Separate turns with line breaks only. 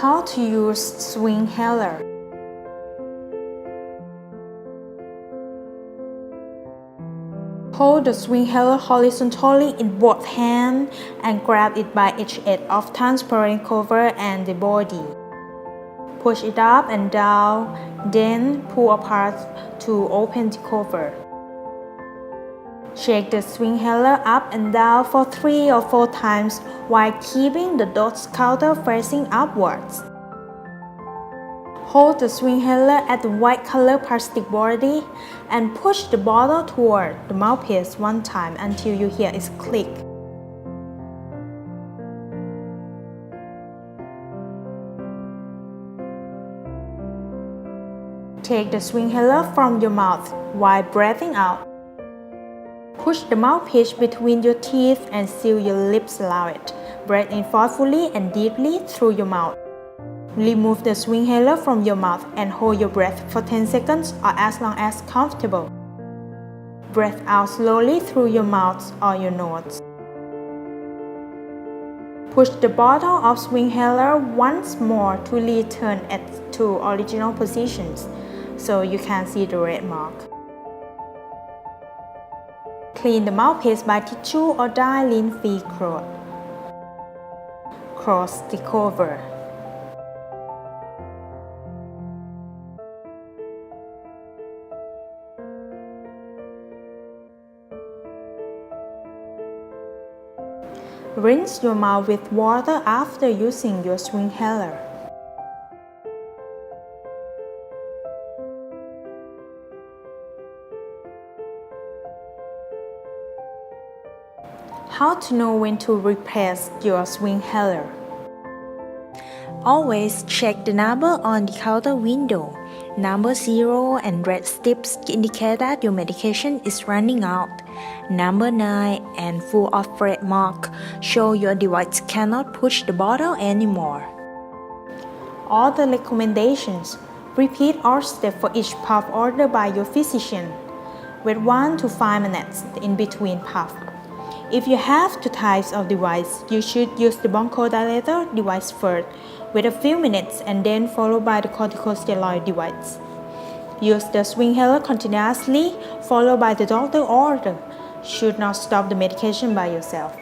How to use Swinghaler. Hold the Swinghaler horizontally in both hands and grab it by each edge of transparent cover and the body. Push it up and down, then pull apart to open the cover. Shake the Swinghaler up and down for 3 or 4 times while keeping the dot counter facing upwards. Hold the Swinghaler at the white color plastic body and push the bottle toward the mouthpiece 1 time until you hear it click. Take the Swinghaler from your mouth while breathing out. Push the mouthpiece between your teeth and seal your lips around it. Breathe in forcefully and deeply through your mouth. Remove the Swinghaler from your mouth and hold your breath for 10 seconds or as long as comfortable. Breathe out slowly through your mouth or your nose. Push the bottle of Swinghaler once more to return it to original positions so you can see the red mark. Clean the mouthpiece by tissue or dry lint-free cloth. Close the cover. Rinse your mouth with water after using your Swinghaler. How to know when to replace your Swinghaler?
Always check the number on the counter window. Number 0 and red strips indicate that your medication is running out. Number 9 and full of red mark show your device cannot push the bottle anymore.
All the recommendations. Repeat all steps for each puff ordered by your physician. Wait 1 to 5 minutes in between puffs. If you have 2 types of device, you should use the bronchodilator device first, wait a few minutes and then followed by the corticosteroid device. Use the Swinghaler continuously, followed by the doctor order. Should not stop the medication by yourself.